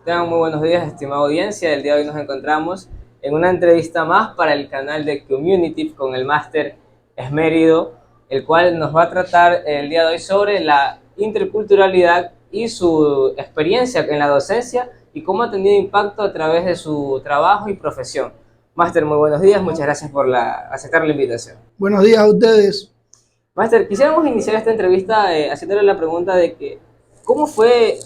Tengan muy buenos días, estimada audiencia. El día de hoy nos encontramos en una entrevista más para el canal de Community con el máster Esmérido, el cual nos va a tratar el día de hoy sobre la interculturalidad y su experiencia en la docencia y cómo ha tenido impacto a través de su trabajo y profesión. Máster, muy buenos días, muchas gracias por aceptar la invitación. Buenos días a ustedes. Máster, quisiéramos iniciar esta entrevista haciéndole la pregunta de que ¿cómo fue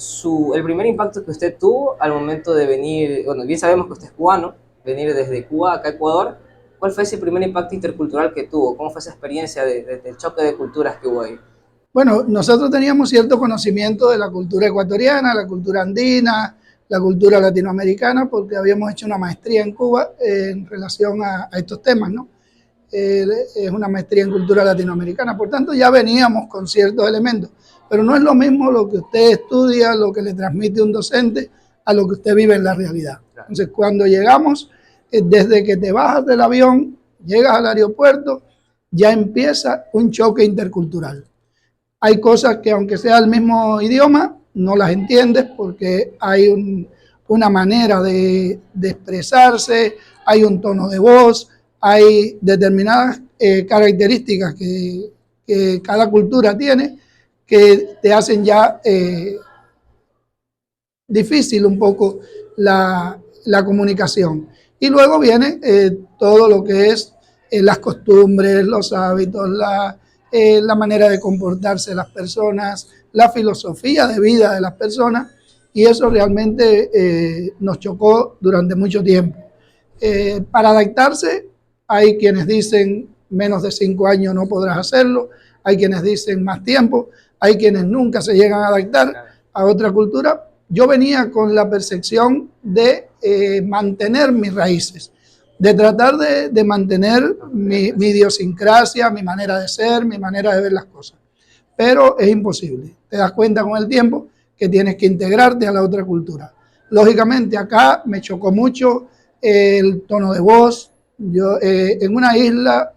el primer impacto que usted tuvo al momento de venir? Bueno, bien sabemos que usted es cubano, venir desde Cuba acá a Ecuador. ¿Cuál fue ese primer impacto intercultural que tuvo? ¿Cómo fue esa experiencia del choque de culturas que hubo ahí? Bueno, nosotros teníamos cierto conocimiento de la cultura ecuatoriana, la cultura andina, la cultura latinoamericana, porque habíamos hecho una maestría en Cuba en relación a estos temas, ¿no? Es una maestría en cultura latinoamericana, por tanto ya veníamos con ciertos elementos, pero no es lo mismo lo que usted estudia, lo que le transmite un docente, a lo que usted vive en la realidad. Entonces, cuando llegamos, desde que te bajas del avión, llegas al aeropuerto, ya empieza un choque intercultural. Hay cosas que aunque sea el mismo idioma, no las entiendes porque hay una manera de expresarse, hay un tono de voz, hay determinadas características que cada cultura tiene que te hacen ya difícil un poco la comunicación. Y luego viene todo lo que es las costumbres, los hábitos, la manera de comportarse de las personas, la filosofía de vida de las personas, y eso realmente nos chocó durante mucho tiempo. Para adaptarse, hay quienes dicen menos de 5 años no podrás hacerlo, hay quienes dicen más tiempo, hay quienes nunca se llegan a adaptar a otra cultura. Yo venía con la percepción de mantener mis raíces, de tratar de mantener mi idiosincrasia, mi manera de ser, mi manera de ver las cosas. Pero es imposible. Te das cuenta con el tiempo que tienes que integrarte a la otra cultura. Lógicamente acá me chocó mucho el tono de voz. Yo en una isla,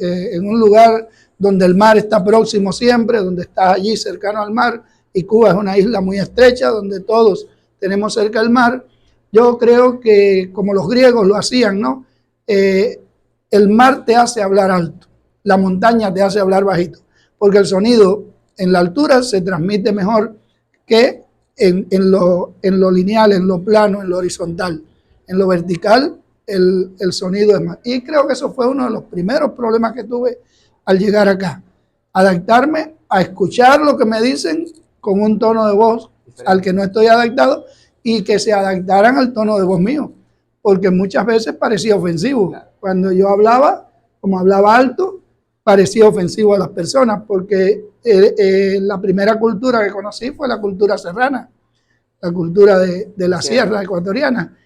en un lugar donde el mar está próximo siempre, donde estás allí cercano al mar, y Cuba es una isla muy estrecha donde todos tenemos cerca el mar. Yo creo que como los griegos lo hacían, ¿no? El mar te hace hablar alto, la montaña te hace hablar bajito, porque el sonido en la altura se transmite mejor que en lo lineal, en lo plano, en lo horizontal. En lo vertical el sonido es más. Y creo que eso fue uno de los primeros problemas que tuve al llegar acá. Adaptarme a escuchar lo que me dicen con un tono de voz al que no estoy adaptado y que se adaptaran al tono de voz mío, porque muchas veces parecía ofensivo. Cuando yo hablaba, como hablaba alto, parecía ofensivo a las personas, porque la primera cultura que conocí fue la cultura serrana, la cultura de la sierra ecuatoriana.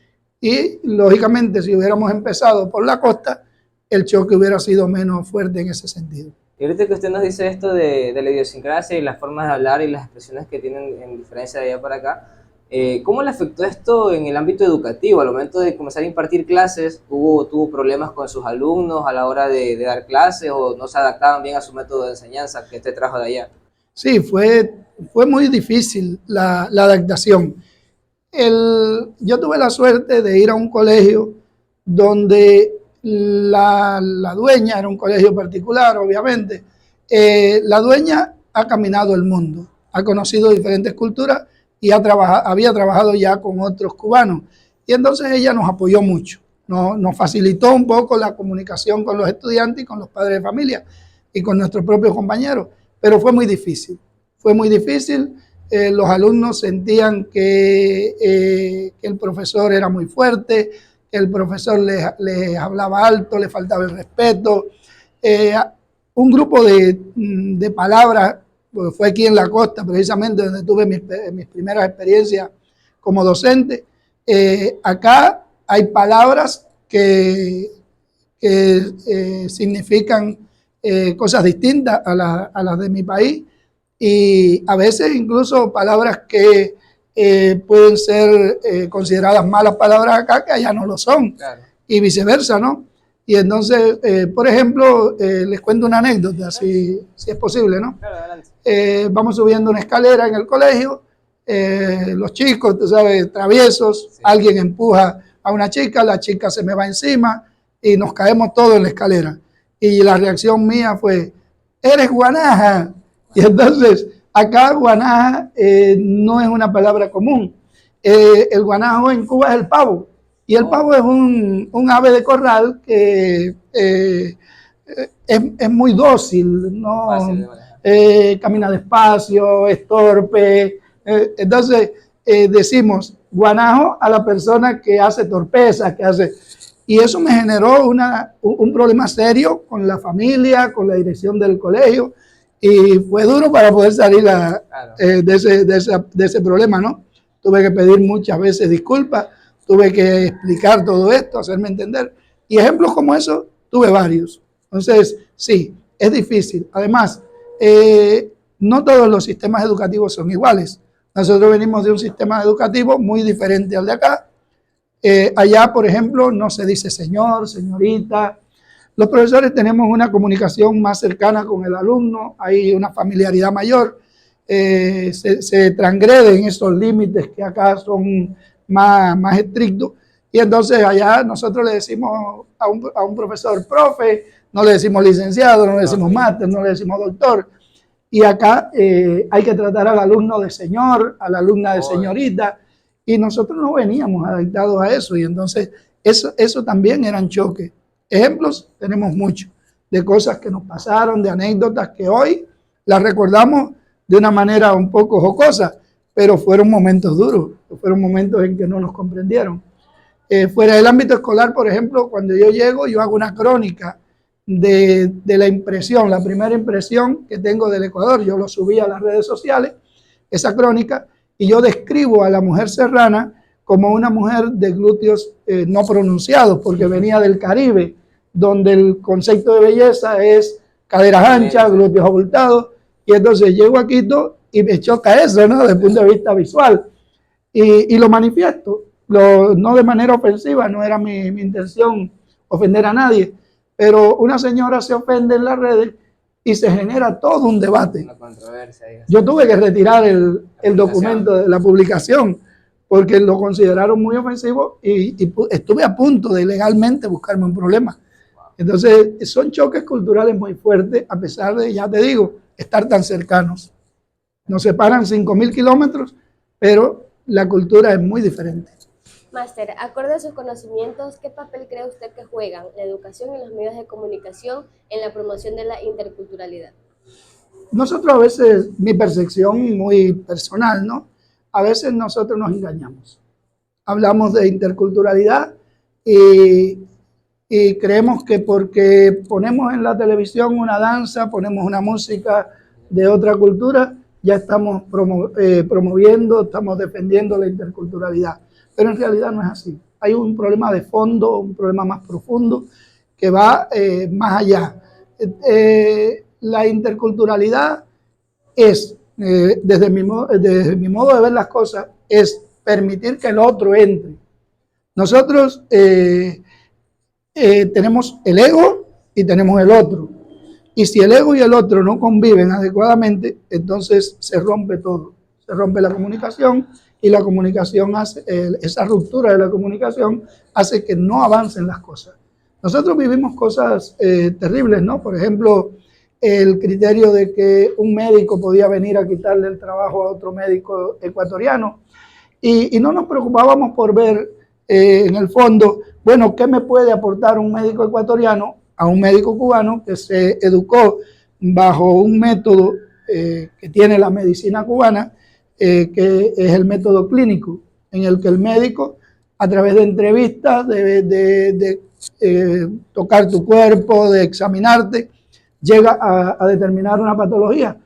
Y lógicamente, si hubiéramos empezado por la costa, el choque hubiera sido menos fuerte en ese sentido. Y ahorita que usted nos dice esto de la idiosincrasia y las formas de hablar y las expresiones que tienen en diferencia de allá para acá, ¿cómo le afectó esto en el ámbito educativo? Al momento de comenzar a impartir clases, ¿tuvo problemas con sus alumnos a la hora de dar clases o no se adaptaban bien a su método de enseñanza que usted trajo de allá? Sí, fue muy difícil la adaptación. Yo tuve la suerte de ir a un colegio donde la dueña, era un colegio particular, obviamente, la dueña ha caminado el mundo, ha conocido diferentes culturas y había trabajado ya con otros cubanos. Y entonces ella nos apoyó mucho, nos facilitó un poco la comunicación con los estudiantes y con los padres de familia y con nuestros propios compañeros, pero fue muy difícil, fue muy difícil. Los alumnos sentían que el profesor era muy fuerte, que el profesor les hablaba alto, les faltaba el respeto. Un grupo de palabras, pues fue aquí en la costa, precisamente donde tuve mis primeras experiencias como docente. Acá hay palabras que significan cosas distintas a las de mi país, y a veces incluso palabras que pueden ser consideradas malas palabras acá, que allá no lo son, claro. Y viceversa, ¿no? Y entonces, por ejemplo, les cuento una anécdota, si es posible, ¿no? Claro, adelante. Vamos subiendo una escalera en el colegio los chicos, tú sabes, traviesos, sí. Alguien empuja a una chica, la chica se me va encima y nos caemos todos en la escalera. Y la reacción mía fue, eres guanaja. Y entonces, acá guanaja no es una palabra común. El guanajo en Cuba es el pavo. Y el pavo es un ave de corral que es muy dócil, ¿no? Camina despacio, es torpe. Entonces, decimos guanajo a la persona que hace torpeza, que hace... Y eso me generó un problema serio con la familia, con la dirección del colegio, y fue duro para poder salir de ese problema, ¿no? Tuve que pedir muchas veces disculpas, tuve que explicar todo esto, hacerme entender, y ejemplos como eso tuve varios. Entonces, sí, es difícil. Además, no todos los sistemas educativos son iguales. Nosotros venimos de un sistema educativo muy diferente al de acá. Allá, por ejemplo, no se dice señor, señorita. Los profesores tenemos una comunicación más cercana con el alumno, hay una familiaridad mayor, se transgreden esos límites que acá son más estrictos. Y entonces allá nosotros le decimos a un profesor profe, no le decimos licenciado, no le decimos máster, no le decimos doctor. Y acá hay que tratar al alumno de señor, a la alumna de señorita. Y nosotros no veníamos adaptados a eso, y entonces eso también eran choques. Ejemplos tenemos muchos, de cosas que nos pasaron, de anécdotas que hoy las recordamos de una manera un poco jocosa, pero fueron momentos duros, fueron momentos en que no nos comprendieron. Fuera del ámbito escolar, por ejemplo, cuando yo llego, yo hago una crónica de la impresión, la primera impresión que tengo del Ecuador. Yo lo subí a las redes sociales, esa crónica, y yo describo a la mujer serrana como una mujer de glúteos no pronunciados, porque venía del Caribe, donde el concepto de belleza es caderas anchas, glúteos abultados, y entonces llego a Quito y me choca eso, ¿no? Desde el punto de vista visual, y lo manifiesto, no de manera ofensiva, no era mi intención ofender a nadie, pero una señora se ofende en las redes y se genera todo un debate. Una controversia. Yo tuve que retirar el documento de la publicación porque lo consideraron muy ofensivo y estuve a punto de legalmente buscarme un problema. Entonces, son choques culturales muy fuertes, a pesar de, ya te digo, estar tan cercanos. Nos separan 5.000 kilómetros, pero la cultura es muy diferente. Máster, acorde a sus conocimientos, ¿qué papel cree usted que juegan la educación y los medios de comunicación en la promoción de la interculturalidad? Nosotros a veces, mi percepción muy personal, ¿no? A veces nosotros nos engañamos. Hablamos de interculturalidad y creemos que porque ponemos en la televisión una danza, ponemos una música de otra cultura, ya estamos promoviendo, estamos defendiendo la interculturalidad. Pero en realidad no es así. Hay un problema de fondo, un problema más profundo que va más allá. La interculturalidad es, desde mi modo de ver las cosas, es permitir que el otro entre. Nosotros tenemos el ego y tenemos el otro. Y si el ego y el otro no conviven adecuadamente, entonces se rompe todo. Se rompe la comunicación. Y la comunicación hace, esa ruptura de la comunicación hace que no avancen las cosas. Nosotros vivimos cosas terribles, ¿no? Por ejemplo, el criterio de que un médico podía venir a quitarle el trabajo a otro médico ecuatoriano. Y no nos preocupábamos por ver en el fondo, bueno, ¿qué me puede aportar un médico ecuatoriano a un médico cubano que se educó bajo un método que tiene la medicina cubana, que es el método clínico, en el que el médico, a través de entrevistas, de tocar tu cuerpo, de examinarte, llega a determinar una patología.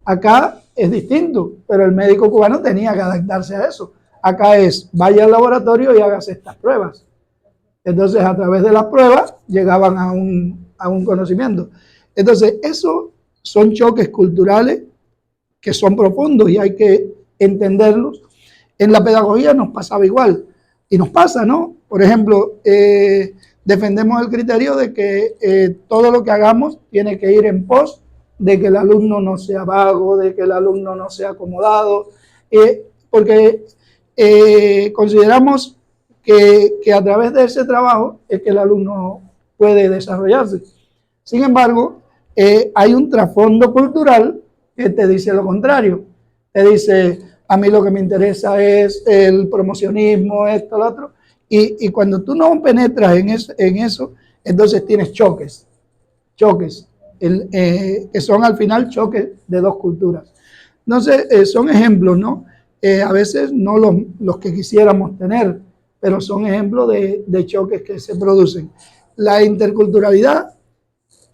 Acá es distinto, pero el médico cubano tenía que adaptarse a eso. Acá es, vaya al laboratorio y hágase estas pruebas. Entonces, a través de las pruebas, llegaban a un conocimiento. Entonces, esos son choques culturales que son profundos y hay que entenderlos. En la pedagogía nos pasaba igual, y nos pasa, ¿no? Por ejemplo, defendemos el criterio de que todo lo que hagamos tiene que ir en pos de que el alumno no sea vago, de que el alumno no sea acomodado. porque consideramos que a través de ese trabajo es que el alumno puede desarrollarse. Sin embargo, hay un trasfondo cultural que te dice lo contrario. Te dice, a mí lo que me interesa es el promocionismo, esto, lo otro. Y cuando tú no penetras en eso, entonces tienes choques, que son al final choques de dos culturas. Entonces, son ejemplos, ¿no? A veces no los que quisiéramos tener, pero son ejemplos de choques que se producen. La interculturalidad,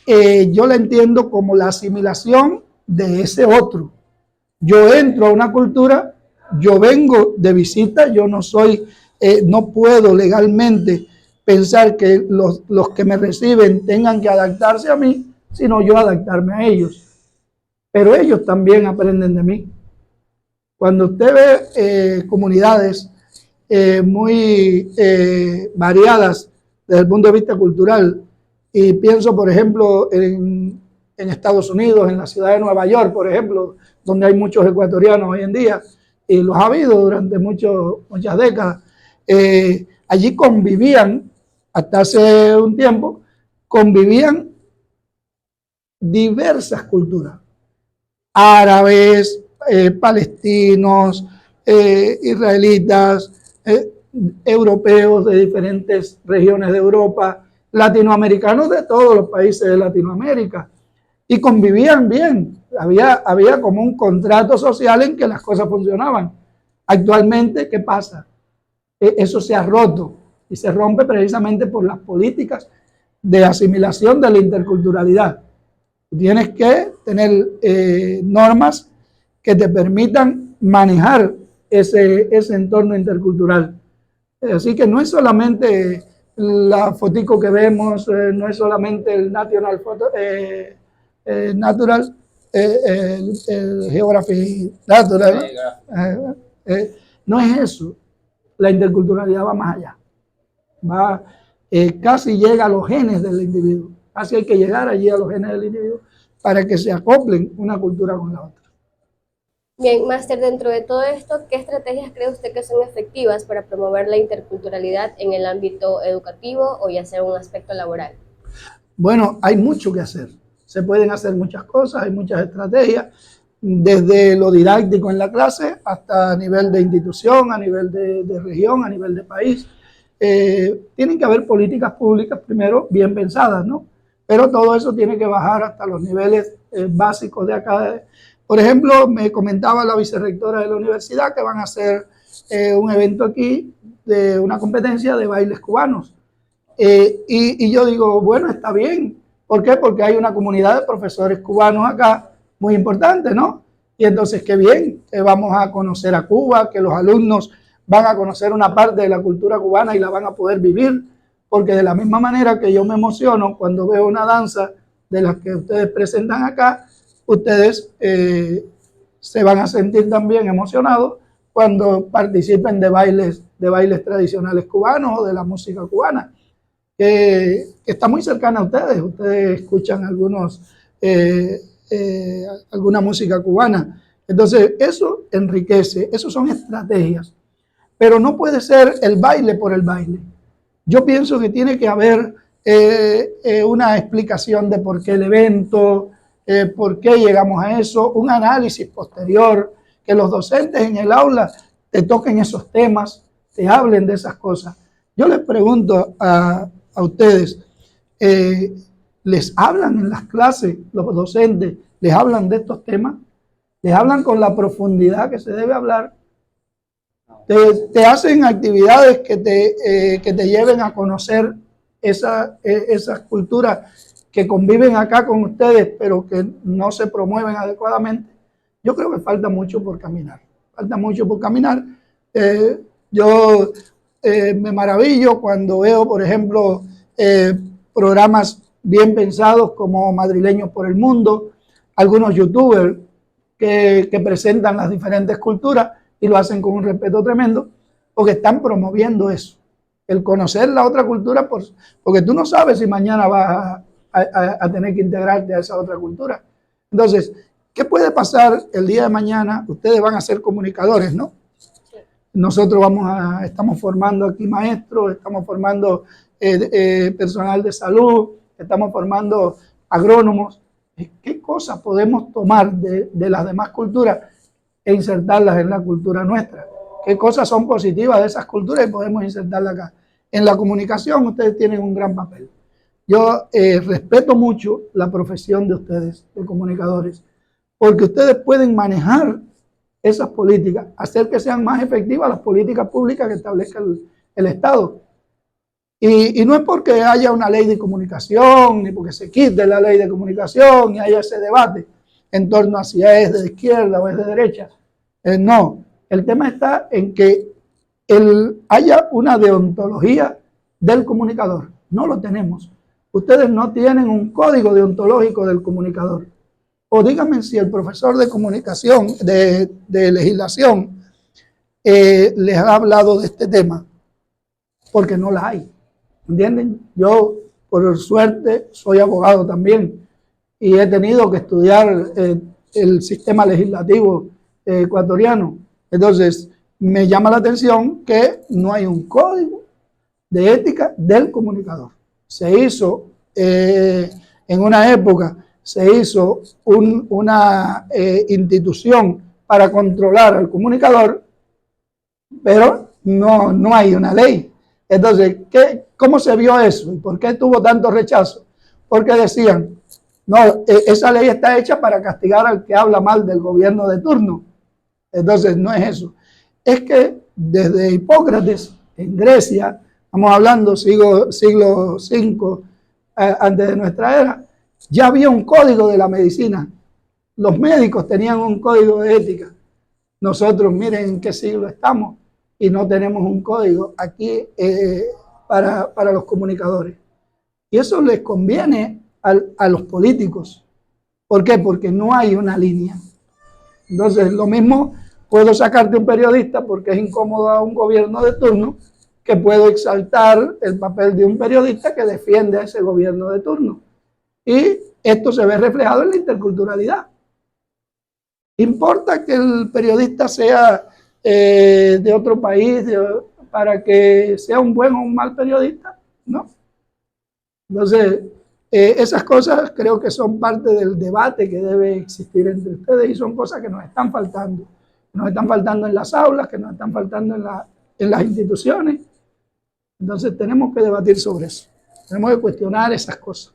yo la entiendo como la asimilación de ese otro. Yo entro a una cultura, yo vengo de visita, yo no soy, no puedo legalmente pensar que los que me reciben tengan que adaptarse a mí, sino yo adaptarme a ellos. Pero ellos también aprenden de mí. Cuando usted ve comunidades muy variadas desde el punto de vista cultural, y pienso, por ejemplo, en Estados Unidos, en la ciudad de Nueva York, por ejemplo, donde hay muchos ecuatorianos hoy en día, y los ha habido durante muchas décadas. Allí convivían, hasta hace un tiempo, convivían diversas culturas, árabes, palestinos, israelitas, europeos de diferentes regiones de Europa, latinoamericanos de todos los países de Latinoamérica, y convivían bien. Había como un contrato social en que las cosas funcionaban. Actualmente, ¿qué pasa? Eso se ha roto y se rompe precisamente por las políticas de asimilación de la interculturalidad. Tienes que tener normas que te permitan manejar ese entorno intercultural. Así que no es solamente la fotico que vemos, no es solamente el Natural Geography Natural. No es eso. La interculturalidad va más allá. Casi llega a los genes del individuo. Casi hay que llegar allí a los genes del individuo para que se acoplen una cultura con la otra. Bien, máster, dentro de todo esto, ¿qué estrategias cree usted que son efectivas para promover la interculturalidad en el ámbito educativo o ya sea un aspecto laboral? Bueno, hay mucho que hacer. Se pueden hacer muchas cosas, hay muchas estrategias, desde lo didáctico en la clase hasta a nivel de institución, a nivel de región, a nivel de país. Tienen que haber políticas públicas primero bien pensadas, ¿no? Pero todo eso tiene que bajar hasta los niveles básicos de acá. Por ejemplo, me comentaba la vicerrectora de la universidad que van a hacer un evento aquí de una competencia de bailes cubanos. Y yo digo, bueno, está bien. ¿Por qué? Porque hay una comunidad de profesores cubanos acá muy importante, ¿no? Y entonces, qué bien, que vamos a conocer a Cuba, que los alumnos van a conocer una parte de la cultura cubana y la van a poder vivir, porque de la misma manera que yo me emociono cuando veo una danza de las que ustedes presentan acá, ustedes se van a sentir también emocionados cuando participen de bailes tradicionales cubanos o de la música cubana, que está muy cercana a ustedes. Ustedes escuchan alguna música cubana. Entonces, eso enriquece, eso son estrategias. Pero no puede ser el baile por el baile. Yo pienso que tiene que haber una explicación de por qué el evento, por qué llegamos a eso, un análisis posterior, que los docentes en el aula te toquen esos temas, te hablen de esas cosas. Yo les pregunto a ustedes, ¿les hablan en las clases los docentes? ¿Les hablan de estos temas? ¿Les hablan con la profundidad que se debe hablar? Te hacen actividades que te lleven a conocer esas culturas que conviven acá con ustedes, pero que no se promueven adecuadamente. Yo creo que falta mucho por caminar. Falta mucho por caminar. Yo me maravillo cuando veo, por ejemplo, programas bien pensados como Madrileños por el Mundo, algunos youtubers que presentan las diferentes culturas y lo hacen con un respeto tremendo, porque están promoviendo eso, el conocer la otra cultura, porque tú no sabes si mañana vas a tener que integrarte a esa otra cultura. Entonces, ¿qué puede pasar el día de mañana? Ustedes van a ser comunicadores, ¿no? nosotros estamos formando aquí maestros, estamos formando personal de salud, estamos formando agrónomos. ¿Qué cosas podemos tomar de las demás culturas e insertarlas en la cultura nuestra? ¿Qué cosas son positivas de esas culturas y podemos insertarlas acá? En la comunicación ustedes tienen un gran papel. Yo respeto mucho la profesión de ustedes, de comunicadores, porque ustedes pueden manejar esas políticas, hacer que sean más efectivas las políticas públicas que establezca el Estado. Y no es porque haya una ley de comunicación, ni porque se quite la ley de comunicación y haya ese debate en torno a si es de izquierda o es de derecha. No, el tema está en que haya una deontología del comunicador. No lo tenemos. Ustedes no tienen un código deontológico del comunicador. O díganme si el profesor de comunicación, de legislación, les ha hablado de este tema, porque no la hay. ¿Entienden? Yo, por suerte, soy abogado también y he tenido que estudiar el sistema legislativo ecuatoriano. Entonces, me llama la atención que no hay un código de ética del comunicador. Se hizo en una época, se hizo una institución para controlar al comunicador, pero no hay una ley. Entonces, ¿cómo se vio eso? ¿Y por qué tuvo tanto rechazo? Porque decían, no, esa ley está hecha para castigar al que habla mal del gobierno de turno. Entonces, no es eso. Es que desde Hipócrates, en Grecia, estamos hablando siglo V antes de nuestra era, ya había un código de la medicina. Los médicos tenían un código de ética. Nosotros, miren en qué siglo estamos y no tenemos un código aquí para los comunicadores. Y eso les conviene a los políticos. ¿Por qué? Porque no hay una línea. Entonces, lo mismo puedo sacarte un periodista porque es incómodo a un gobierno de turno, que puedo exaltar el papel de un periodista que defiende a ese gobierno de turno. Y esto se ve reflejado en la interculturalidad. ¿Importa que el periodista sea de otro país para que sea un buen o un mal periodista? No. Entonces, esas cosas creo que son parte del debate que debe existir entre ustedes y son cosas que nos están faltando. Nos están faltando en las aulas, que nos están faltando en las instituciones. Entonces tenemos que debatir sobre eso. Tenemos que cuestionar esas cosas.